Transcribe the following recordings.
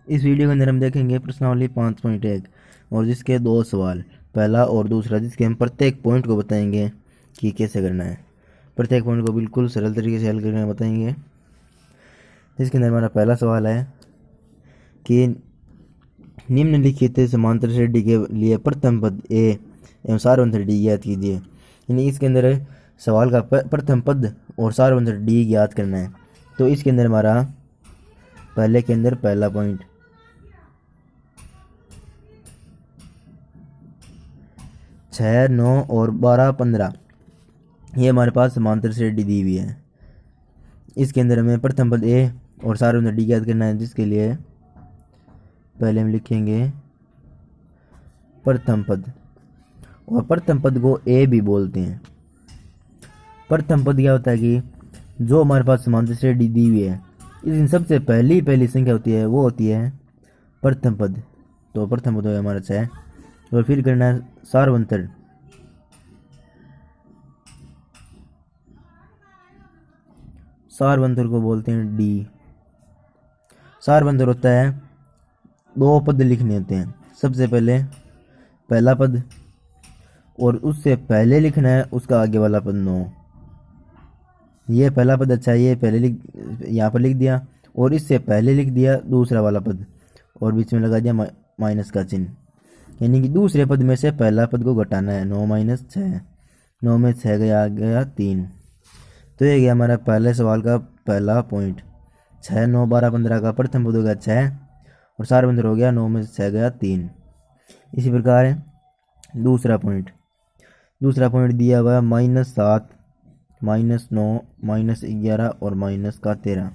इस वीडियो के अंदर हम देखेंगे प्रश्नावली 5.1 और जिसके दो सवाल, पहला और दूसरा, जिसके हम प्रत्येक पॉइंट को बताएंगे कि कैसे करना है। प्रत्येक पॉइंट को बिल्कुल सरल तरीके से हल करना बताएंगे। जिसके अंदर हमारा पहला सवाल है कि निम्नलिखित समांतर श्रेणी के लिए प्रथम पद ए एवं सारवंतर डी ज्ञात कीजिए। यानी इसके अंदर सवाल का प्रथम पद और सारवंतर डी ज्ञात करना है। तो इसके अंदर हमारा पहले के अंदर पहला पॉइंट 6, 9 और 12, 15 ये हमारे पास समांतर श्रेणी दी हुई है। इसके अंदर हमें प्रथम पद ए और सारवंतर डी ज्ञात करना है, जिसके लिए पहले हम लिखेंगे प्रथम पद, और प्रथम पद को ए भी बोलते हैं। प्रथम पद क्या होता है कि जो हमारे पास समांतर श्रेणी दी हुई है, इसकी सबसे पहली संख्या होती है, वो होती है प्रथम पद। तो प्रथम पद हो गया हमारा 6, और फिर करना है सारवंतर। सारवंतर को बोलते हैं डी। सारवंतर होता है दो पद लिखने होते हैं, सबसे पहले पहला पद और उससे पहले लिखना है उसका आगे वाला पद 9। ये पहला पद अच्छा है, ये पहले यहाँ पर लिख दिया, और इससे पहले लिख दिया दूसरा वाला पद और बीच में लगा दिया माइनस का चिन्ह। यानी कि दूसरे पद में से पहला पद को घटाना है। 9 - 6, 9 में 6 गया 3। तो ये गया हमारा पहले सवाल का पहला पॉइंट। 6, 9, 12, 15 का प्रथम पद हो गया 6 और सारवंतर हो गया 9 में 6 गया 3। इसी प्रकार है दूसरा पॉइंट दिया हुआ -7, -9, -11 और -13।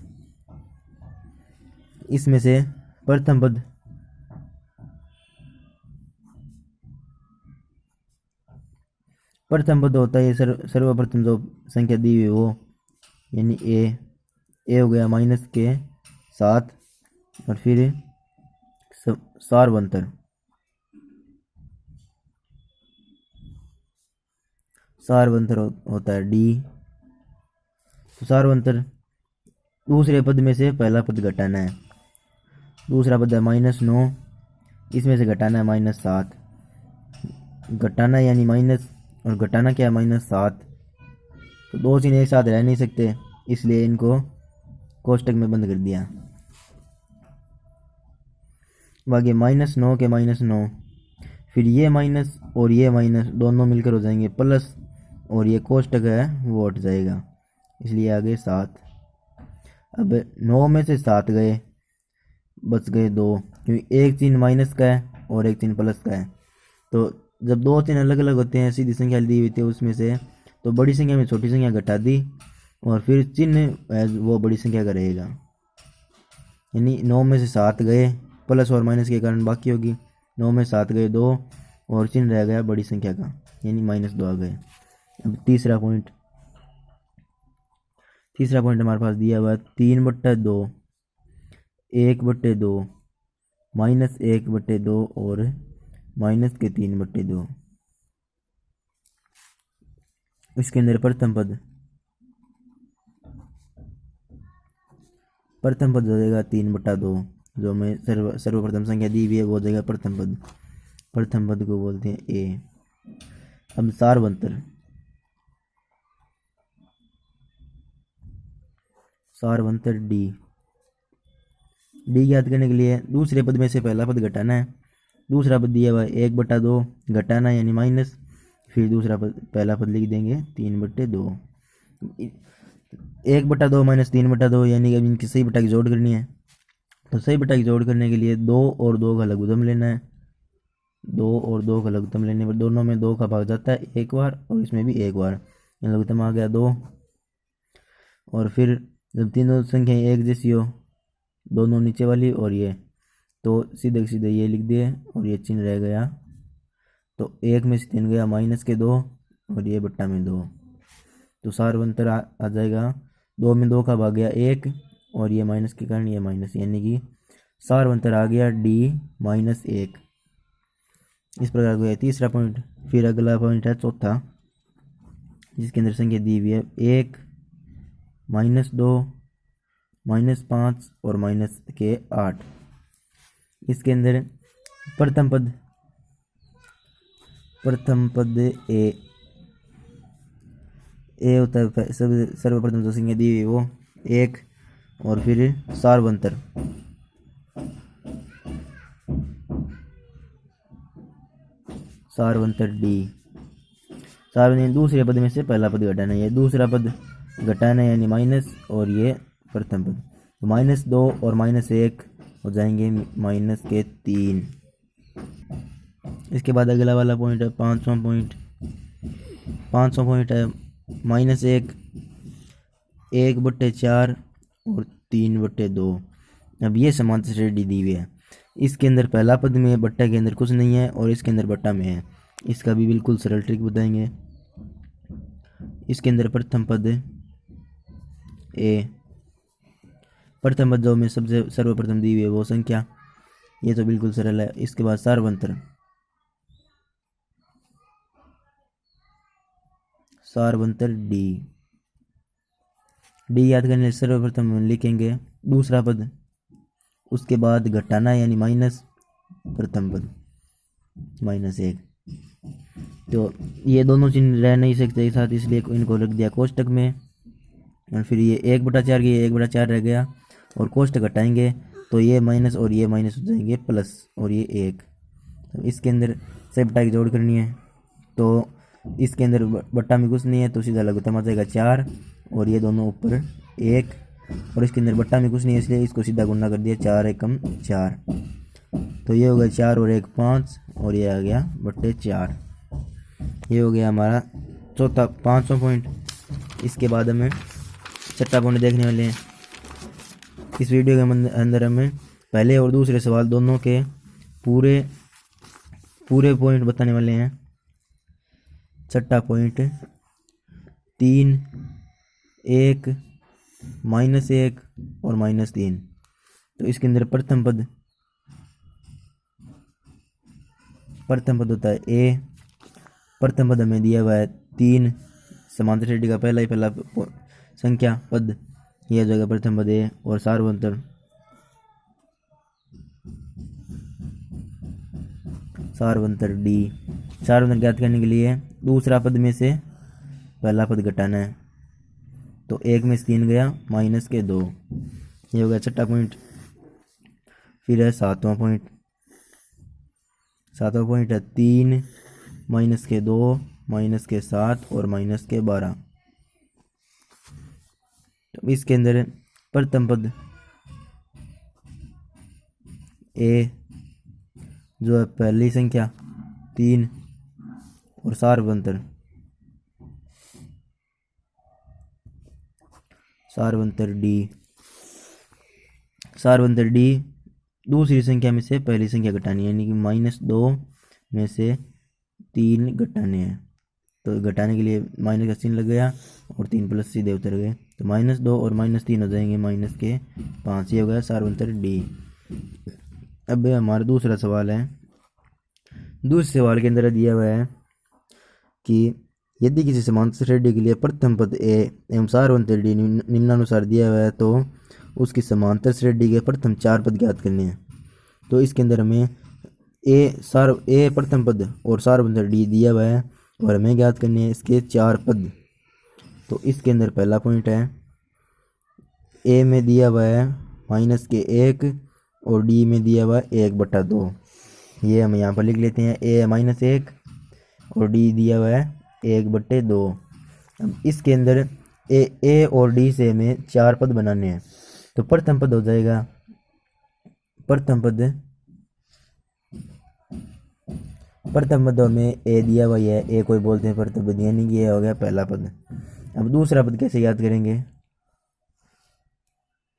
इसमें से प्रथम पद होता है सर्वप्रथम जो संख्या दी हुई वो, यानी ए हो गया -7, और फिर सारवंतर होता है डी। तो सारवंतर दूसरे पद में से पहला पद घटाना है। दूसरा पद है -9, इसमें से घटाना है -7। घटाना यानी माइनस, और घटाना क्या है -7। तो दो चिन्ह एक साथ रह नहीं सकते, इसलिए इनको कोष्टक में बंद कर दिया। बाकी -9 के -9, फिर ये माइनस और ये माइनस दोनों मिलकर हो जाएंगे प्लस, और ये कोष्टक है वो हट जाएगा, इसलिए आगे 7। अब 9 में से 7 गए, बच गए 2, क्योंकि एक चिन्ह माइनस का है और एक चिन्ह प्लस का है। तो जब दो चिन्ह अलग अलग होते हैं, सीधी संख्या दी हुई थी उसमें से, तो बड़ी संख्या में छोटी संख्या घटा दी, और फिर चिन्ह वो बड़ी संख्या का रहेगा। यानी 9 में से 7 गए, प्लस और माइनस के कारण बाकी होगी। 9 में 7 गए 2, और चिन्ह रह गया बड़ी संख्या का, यानी -2 आ गए। अब तीसरा पॉइंट हमारे पास दिया हुआ है 3/2, 1/2, -1/2 और -3/2। इसके अंदर प्रथम पद हो जाएगा 3/2, जो हमें सर्वप्रथम संख्या दी हुई है वो हो जाएगा प्रथम पद को बोलते हैं ए। अब सारवंतर डी ज्ञात करने के लिए दूसरे पद में से पहला पद घटाना है। दूसरा पद दिया हुआ है 1/2, घटाना यानी माइनस, फिर दूसरा पद पहला पद लिख देंगे 3/2। 1/2 - 3/2, यानी कि अब इनकी सही बटा की जोड़ करनी है। तो सही बटा की जोड़ करने के लिए 2 और 2 का लघुत्तम लेना है। 2 और 2 का लघुत्तम लेने पर दोनों में 2 का भाग जाता है एक बार, और इसमें भी एक बार, लघुत्तम आ गया 2। और फिर जब तीनों संख्याएं एक जैसी हो, दोनों नीचे वाली और ये, तो सीधे ये लिख दिए और ये चिन्ह रह गया। तो 1 में से 3 गया -2, और ये बट्टा में 2। तो सारवंतर आ जाएगा 2 में 2 का भाग गया 1, और ये माइनस के कारण ये माइनस, यानी कि सारवंतर आ गया D -1। इस प्रकार को है तीसरा पॉइंट। फिर अगला पॉइंट है चौथा, जिसके अंदर संख्या दी हुई है 1, -2, -5 और -8। इसके अंदर प्रथम पद ए होता है सब सर्वप्रथम जो संज्ञा दी हुई वो एक, और फिर सार्वंतर डी। सार्वजनिक दूसरे पद में से पहला पद घटाना है, ये दूसरा पद घटाना है यानी माइनस, और ये प्रथम पद। तो -2 और -1 हो जाएंगे -3। इसके बाद अगला वाला पॉइंट है 5वां पॉइंट। 5वां पॉइंट है -1 1/4 और 3/2। अब ये समांतर श्रेणी दी हुई है, इसके अंदर पहला पद में है, बट्टा के अंदर कुछ नहीं है, और इसके अंदर बट्टा में है। इसका भी बिल्कुल सरल ट्रिक बताएंगे। इसके अंदर प्रथम पद ए, प्रथम पद जो में सबसे सर्वप्रथम दी हुई है वो संख्या, ये तो बिल्कुल सरल है। इसके बाद सार्वंतर डी याद करने सर्वप्रथम लिखेंगे दूसरा पद, उसके बाद घटाना यानी माइनस प्रथम पद -1। तो ये दोनों चिन्ह रह नहीं सकते एक साथ, इसलिए इनको रख दिया कोष्टक में, और फिर ये 1/4 की 1/4 रह गया, और कोष्टक घटाएंगे तो ये माइनस और ये माइनस हो जाएंगे प्लस, और ये 1। तो इसके अंदर से बट्टा की जोड़ करनी है, तो इसके अंदर बट्टा में कुछ नहीं है तो सीधा लघुत्तम आ जाएगा 4, और ये दोनों ऊपर 1, और इसके अंदर बट्टा में कुछ नहीं है इसलिए इसको सीधा गुणा कर दिया 4 एकम 4। तो ये हो गया 4 और 1 5, और ये आ गया /4। ये हो गया हमारा चौथा 5वां पॉइंट। इसके बाद हमें छठा पॉइंट देखने वाले हैं। इस वीडियो के अंदर हमें पहले और दूसरे सवाल दोनों के पूरे पॉइंट बताने वाले हैं। छठा पॉइंट 3 1 -1 और -3। तो इसके अंदर प्रथम पद होता है ए। प्रथम पद हमें दिया हुआ है 3, समांतर श्रेणी का पहला संख्या पद, यह जगह प्रथम पद ए, और सार्वंतर डी। सार्वंतर ज्ञात करने के लिए दूसरा पद में से पहला पद घटाना है, तो 1 में से 3 गया -2। ये हो गया छठा पॉइंट। फिर है सातवां पॉइंट है 3 -2 -7 और -12। तो इसके अंदर प्रथम पद ए जो है पहली संख्या 3, और सार्वंतर डी दूसरी संख्या में से पहली संख्या घटानी है, यानी कि -2 में से 3 घटाने हैं। तो घटाने के लिए माइनस का चिन्ह लग गया और 3 प्लस सीधे उतर गए, तो -2 और -3 हो जाएंगे -5। ये हो गया सार्वंतर डी। अब हमारा दूसरा सवाल है। दूसरे सवाल के अंदर दिया हुआ है कि यदि किसी समांतर श्रेणी के लिए प्रथम पद ए एवं सार्वंतर डी निम्नानुसार दिया हुआ है, तो उसकी समांतर श्रेणी के प्रथम 4 पद ज्ञात करने हैं। तो इसके अंदर हमें ए प्रथम पद और सार्वंतर डी दिया हुआ है, और हमें ज्ञात करने हैं इसके 4 पद। तो इसके अंदर पहला पॉइंट है ए में दिया हुआ है -1 और डी में दिया हुआ है 1/2। ये हम यहाँ पर लिख लेते हैं, ए है -1 और डी दिया हुआ है 1/2। अब इसके अंदर ए और डी से हमें 4 पद बनाने हैं। तो प्रथम पद हो जाएगा प्रथम पद में ए दिया हुआ है, ए कोई बोलते हैं प्रथम पद, यानी कि ये हो गया पहला पद। अब दूसरा पद कैसे याद करेंगे?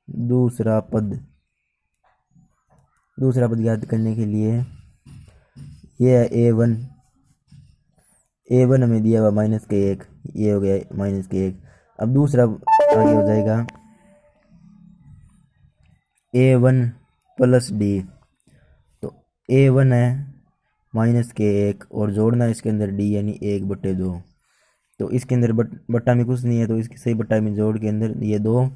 दूसरा पद याद करने के लिए ये है A1 हमें दिया हुआ -1, ये हो गया -1। अब दूसरा आगे हो जाएगा A1 प्लस डी। तो A1 है -1 और जोड़ना इसके अंदर डी यानी 1/2। तो इसके अंदर बट्टा में कुछ नहीं है, तो इसके सही बट्टा में जोड़ के अंदर ये 2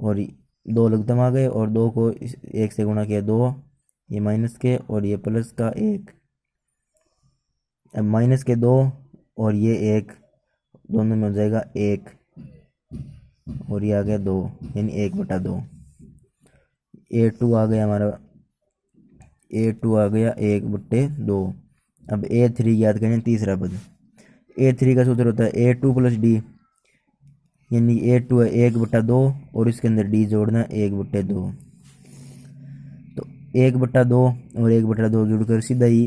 और 2 लघुत्तम आ गए, और 2 को 1 से गुणा किया 2, ये माइनस के और ये प्लस का 1। अब माइनस के 2 और ये 1 दोनों में हो जाएगा 1 और ये आ गया 2 यानी 1/2। A2 आ गया हमारा, A2 आ गया 1/2। अब A3 याद करें तीसरा पद। A3 का सूत्र होता है A2 + D, यानी A2 है 1/2 और इसके अंदर D जोड़ना 1/2। तो 1/2 और 1/2 जुड़कर सीधा ही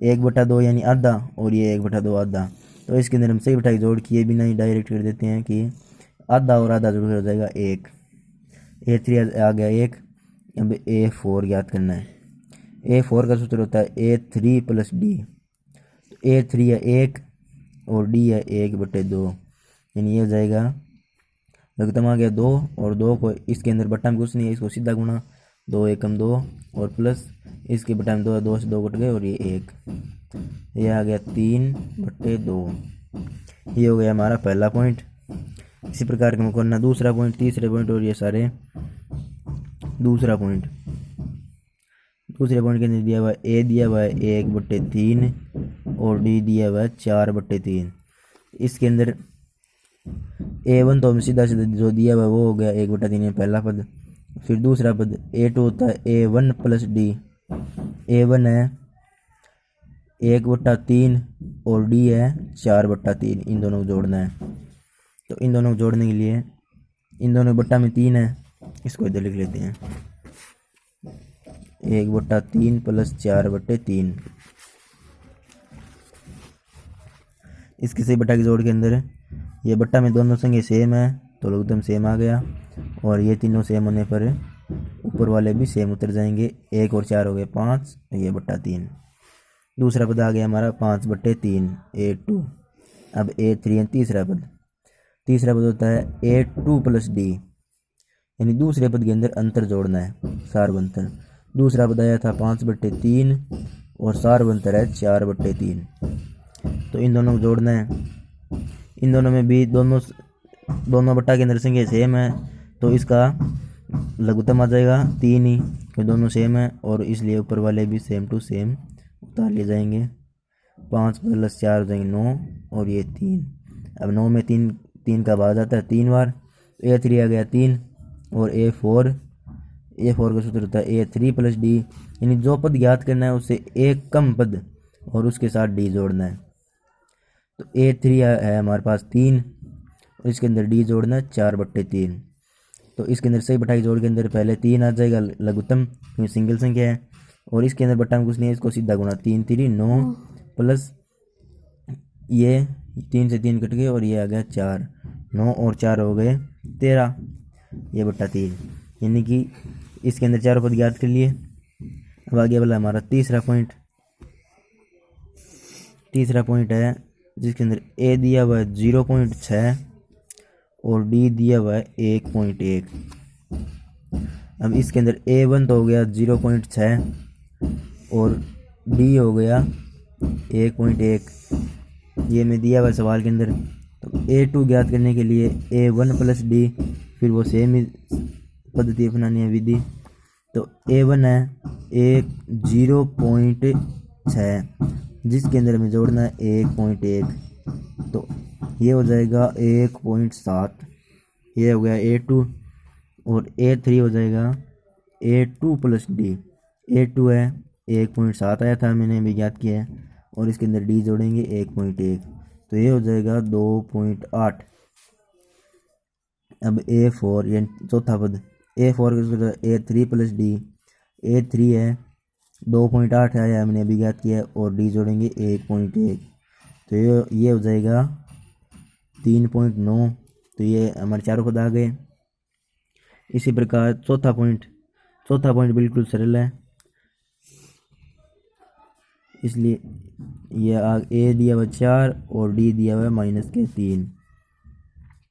1/2 यानी आधा और ये 1/2 आधा। तो इसके अंदर हम सही बटाई जोड़ किए बिना ही डायरेक्ट कर देते हैं कि आधा और आधा जुड़कर हो जाएगा 1। A3 आ गया 1। अब A4 याद करना है। A4 का सूत्र होता है A3 + D। A3 है 1 और D है 1/2, यानी ये हो जाएगा लघुत्तम आ गया 2 और 2 को इसके अंदर बट्टा में कुछ नहीं है, इसको सीधा गुणा 2 एकम 2 और प्लस इसके बट्टा में 2 है, 2 से 2 कट गए और ये 1, ये आ गया 3/2। ये हो गया हमारा पहला पॉइंट। इसी प्रकार का करना दूसरा पॉइंट, तीसरे पॉइंट और ये सारे। दूसरा पॉइंट के अंदर दिया हुआ है A दिया हुआ है 1/3 और D दिया हुआ है 4/3। इसके अंदर A1 तो हम सीधा जो दिया हुआ है वो हो गया 1/3 में पहला पद। फिर दूसरा पद A2 होता है A1 + D। A1 है 1/3 और D है 4/3। इन दोनों को जोड़ना है। तो इन दोनों को जोड़ने के लिए इन दोनों बट्टा में 3 है, इसको इधर लिख लेते हैं 1/3 + 4/3। इसके सही बट्टा के जोड़ के अंदर ये बट्टा में दोनों संख्या सेम है तो लघुत्तम सेम आ गया और ये तीनों सेम होने पर ऊपर वाले भी सेम उतर जाएंगे। 1 और 4 हो गए 5, ये बट्टा 3। दूसरा पद आ गया हमारा 5/3 A2। अब A3 है तीसरा पद। तीसरा पद होता है A2 + D, यानी दूसरे पद के अंदर अंतर जोड़ना है, सार्वंतर। दूसरा पद आया था 5/3 और सार्वंतर है 4/3। तो इन दोनों को जोड़ना है। इन दोनों में भी दोनों बट्टा के अंदर संख्या सेम है तो इसका लघुत्तम आ जाएगा 3 ही, क्योंकि दोनों सेम है और इसलिए ऊपर वाले भी सेम टू सेम उतार लिए जाएंगे। 5 + 4 हो जाएंगे 9 और ये 3। अब 9 में 3 का भाग जाता है 3 बार। A3 आ गया 3 और A4 का सूत्र होता है A3 + D, यानी जो पद याद करना है उससे एक कम पद और उसके साथ D जोड़ना है। तो A3 है हमारे पास 3 और इसके अंदर D जोड़ना है 4/3। तो इसके अंदर सही बटाई जोड़ के अंदर पहले 3 आ जाएगा लघुत्तम, क्योंकि सिंगल संख्या है और इसके अंदर बट्टा में कुछ नहीं है, इसको सीधा गुणा 3 3 9 प्लस ये 3 से 3 कट गए और ये आ गया 4। 9 और 4 हो गए 13, ये बट्टा 3, यानी कि इसके अंदर चारों पद ज्ञात कर लिए। अब आगे वाला हमारा तीसरा पॉइंट है जिसके अंदर A दिया हुआ है 0.6 और D दिया हुआ है 1.1। अब इसके अंदर A1 तो हो गया 0.6 और D हो गया 1.1, ये में दिया हुआ है सवाल के अंदर। तो A2 ज्ञात करने के लिए A1 + D, फिर वो सेम ही पद्धति अपनानी है विधि। तो A1 है 0.6 जिसके अंदर हमें जोड़ना है 1.1, तो ये हो जाएगा 1.7। ये हो गया A2 और A3 हो जाएगा A2 + D। A2 है 1.7 आया था, मैंने भी ज्ञात किया है और इसके अंदर D जोड़ेंगे 1.1, तो ये हो जाएगा 2.8। अब A4 यानी चौथा पद, A4 का सूत्र A3 + D। A3 है 2.8 आया हमने अभी ज्ञात किया और D जोड़ेंगे 1.1, तो ये हो जाएगा 3.9। तो ये हमारे चारों पद आ गए। इसी प्रकार चौथा पॉइंट बिल्कुल सरल है, इसलिए ये A दिया हुआ 4 और D दिया हुआ है -3।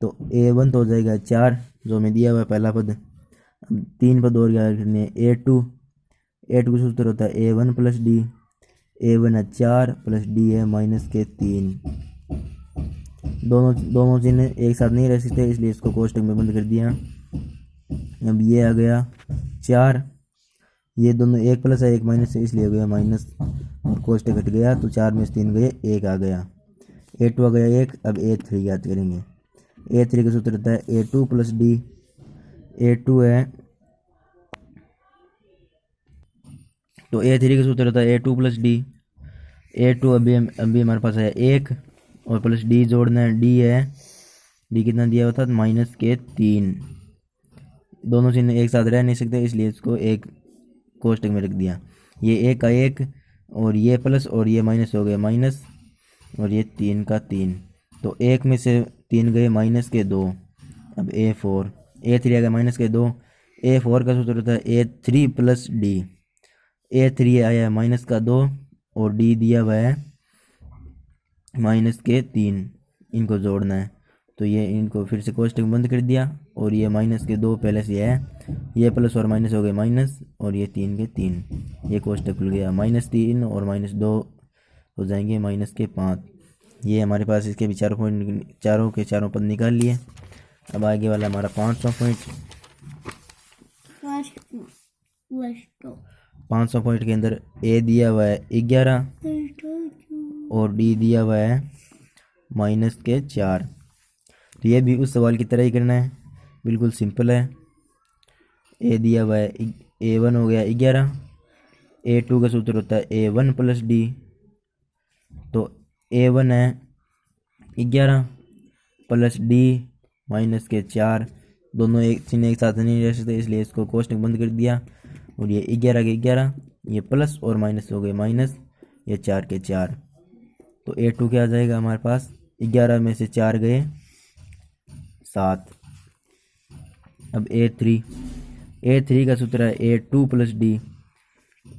तो A1 तो हो जाएगा 4 जो हमें दिया हुआ है पहला पद। अब 3 पद और क्या करने हैं। A2 का सूत्र होता है A1 + D। A1 है 4 + D है -3। दोनों चिन्ह एक साथ नहीं रह सकते, इसलिए इसको कोष्टक में बंद कर दिया। अब ये आ गया 4 ये दोनों एक प्लस है एक माइनस है, इसलिए हो गया माइनस और कोष्टक घट गया, तो 4 में से 3 गए, 1 आ गया। A2 आ गया 1। अब A3 याद करेंगे। A3 का सूत्र रहता है A2 प्लस डी। A2 है, तो A3 का सूत्र रहता है A2 प्लस डी। A2 अभी हमारे पास है 1 और प्लस डी जोड़ना है। डी है, डी कितना दिया हुआ था, माइनस के 3। दोनों चिन्ह एक साथ रह नहीं सकते, इसलिए इसको एक कोष्टक में रख दिया। ये 1 का 1 और ये प्लस और ये माइनस हो गया माइनस, और ये 3 का 3। तो 1 में से 3 गए माइनस के 2। अब A4 A3 आ गया माइनस के 2। A4 का सूत्र होता है A3 प्लस डी। A3 आया है माइनस का 2 और डी दिया हुआ है माइनस के 3। इनको जोड़ना है, तो ये इनको फिर से कोष्टक बंद कर दिया, और ये माइनस के 2 पहले से है, ये प्लस और माइनस हो गए माइनस, और ये 3 के 3, ये कोष्टक खुल गया। -3 और -2 हो जाएंगे -5। ये हमारे पास इसके भी चारों पॉइंट, चारों के चारों पद निकाल लिए। अब आगे वाला हमारा 500 पॉइंट। 500 पॉइंट के अंदर ए दिया हुआ है 11 और डी दिया हुआ है -4। तो ये भी उस सवाल की तरह ही करना है, बिल्कुल सिंपल है। ए दिया हुआ है A1 हो गया 11। A2 का सूत्र होता है A1 प्लस डी। तो A1 है 11 प्लस डी -4। दोनों एक चिन्ह एक साथ नहीं रह सकते, इसलिए इसको कोष्टक बंद कर दिया, और ये 11 के 11, ये प्लस और माइनस हो गए माइनस, ये 4 के 4। तो A2 क्या आ जाएगा हमारे पास, 11 में से 4 गए 7। अब A3 का सूत्र है A2 प्लस डी।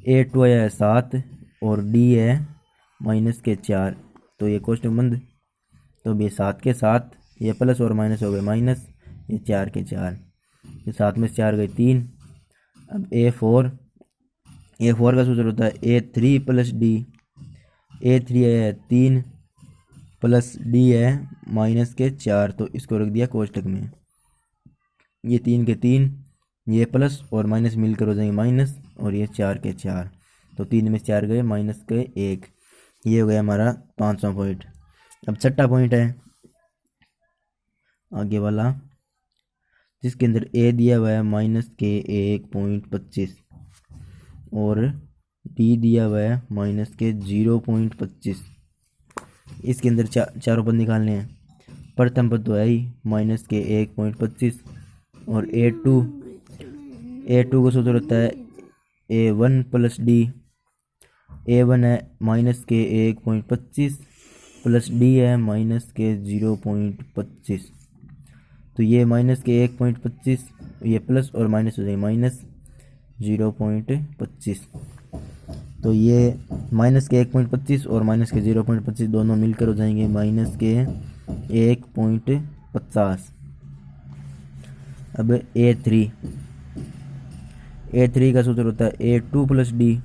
A2 आया है 7 और डी है -4, तो ये कोष्टक बंद। तो अब ये 7 के 7, ये प्लस और माइनस हो गए माइनस, ये 4 के 4, ये 7 में से 4 गए 3। अब A4 का सूत्र होता है A3 प्लस डी। A3 है 3 प्लस डी है -4, तो इसको रख दिया कोष्टक में। ये 3 के 3, ये प्लस और माइनस मिलकर हो जाएंगे माइनस, और ये 4 के 4, तो 3 में से 4 गए -1। ये हो गया हमारा 500 पॉइंट। अब छठा पॉइंट है आगे वाला, जिसके अंदर ए दिया हुआ है -1.25 और डी दिया हुआ है -0.25। इसके अंदर चारों पद निकालने हैं। प्रथम पद तो है ही -1.25, और A2 का सूत्र होता है A1 प्लस डी। A1 है -1.25 प्लस डी है -0.25, तो ये -1.25, ये प्लस और माइनस हो जाएंगे -0.25। तो ये -1.25 और -0.25 दोनों मिलकर हो जाएंगे -1.50। अब A3 का सूत्र होता है A2 प्लस डी।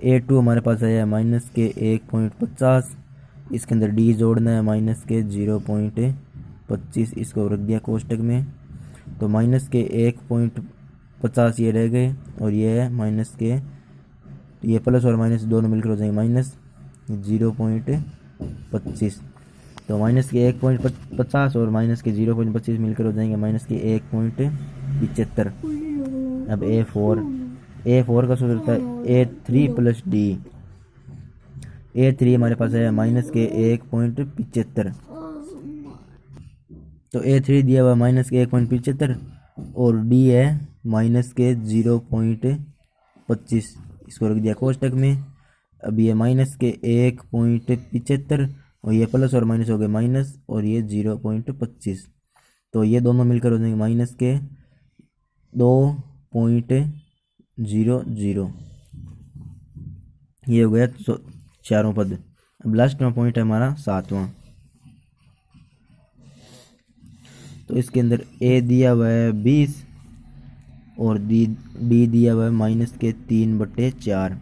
A2 हमारे पास आया है -1.50, इसके अंदर डी जोड़ना है -0.25, इसको रख दिया कोष्टक में। तो -1.50 ये रह गए, और ये है ये प्लस और माइनस दोनों मिलकर हो जाएंगे -0.25। तो -1.50 और -0.25 मिलकर हो जाएंगे -1.75। अब A4 का सूत्र होता है A3 प्लस डी। A3 हमारे पास है -1.75, तो A3 दिया हुआ -1.75 और डी है -0.25, इसको रख दिया कोष्टक में। अब ये -1.75 और ये प्लस और माइनस हो गए माइनस, और ये 0.25, तो ये दोनों मिलकर हो जाएंगे -2.00। ये हो गया चारों पद। अब लास्ट में पॉइंट है हमारा 7वां। तो इसके अंदर A दिया हुआ है 20 और डी दिया हुआ है -3/4।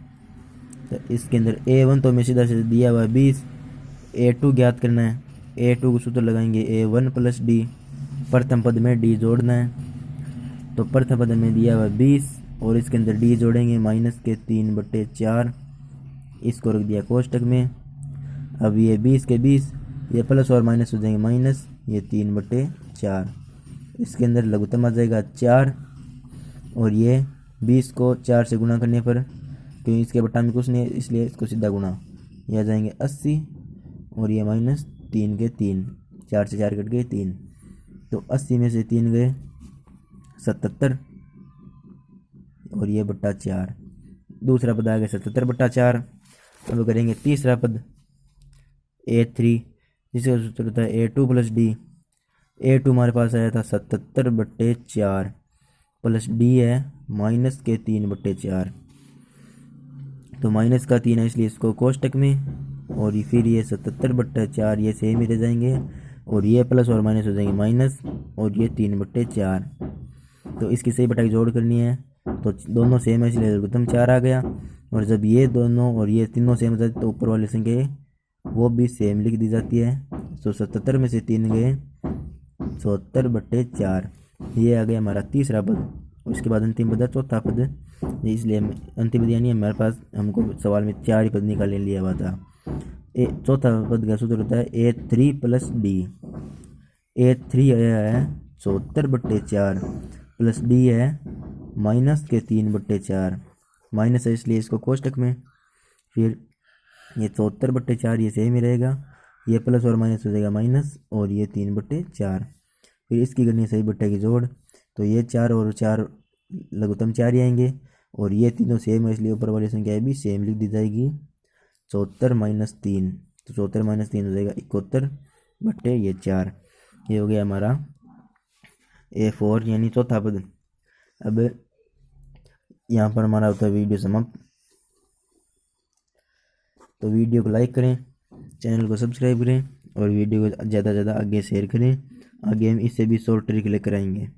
तो इसके अंदर A1 तो हमें सीधा से दिया हुआ है 20। A2 ज्ञात करना है। A2 को सूत्र लगाएंगे A1 प्लस डी। प्रथम पद में डी जोड़ना है, तो प्रथम पद में दिया हुआ है 20 और इसके अंदर डी जोड़ेंगे -3/4, इसको रख दिया कोष्टक में। अब ये 20 के 20, ये प्लस और माइनस हो जाएंगे माइनस, ये 3/4, इसके अंदर लघुत्तम आ जाएगा 4, और ये 20 को 4 से गुणा करने पर, क्योंकि इसके बटा में कुछ नहीं है इसलिए इसको सीधा गुणा, ये आ जाएंगे 80, और ये -3 के 3, 4 से 4 कट गए 3, तो 80 में से 3 गए 77, और ये बट्टा 4, दूसरा पद आ गया 77/4। अब करेंगे तीसरा पद A3, जिसका सूत्र होता है A2 + D। A2 हमारे पास आया था 77/4 प्लस D है -3/4, तो माइनस का 3 है इसलिए इसको कोष्टक में, और फिर ये 77/4 ये सेम ही रह जाएंगे, और ये प्लस और माइनस हो जाएंगे माइनस, और ये 3/4। तो इसकी सही बटाई जोड़ करनी है, तो दोनों सेम है इसलिए लघुत्तम 4 आ गया, और जब ये दोनों और ये तीनों सेम हो जाते तो ऊपर वाली संख्या वो भी सेम लिख दी जाती है। तो 77 में से 3 गए 74/4, ये आ गया हमारा तीसरा पद। उसके बाद अंतिम पद है चौथा पद, इसलिए अंतिम पद यानी हमारे पास हमको सवाल में 4 ही पद निकालने लिया हुआ था। चौथा पद का सूत्र होता है A3 + D। A3 आया है 74/4 प्लस D है -3/4, माइनस है इसलिए इसको कोष्टक में, फिर ये 74/4 ये सेम ही रहेगा, ये प्लस और माइनस हो जाएगा माइनस, और ये 3/4। फिर इसकी करनी सही बट्टे की जोड़, तो ये 4 और 4 लघुत्तम 4 ही आएंगे, और ये तीनों सेम है इसलिए ऊपर वाली संख्या भी सेम लिख दी जाएगी। 74 - 3, तो 74 - 3 हो जाएगा 71/4। ये हो गया हमारा A4 यानी चौथा पद। अब यहाँ पर हमारा होता है वीडियो समाप्त। तो वीडियो को लाइक करें, चैनल को सब्सक्राइब करें, और वीडियो को ज़्यादा से ज़्यादा आगे शेयर करें। आगे हम इससे भी शॉर्ट ट्रिक लेकर आएंगे।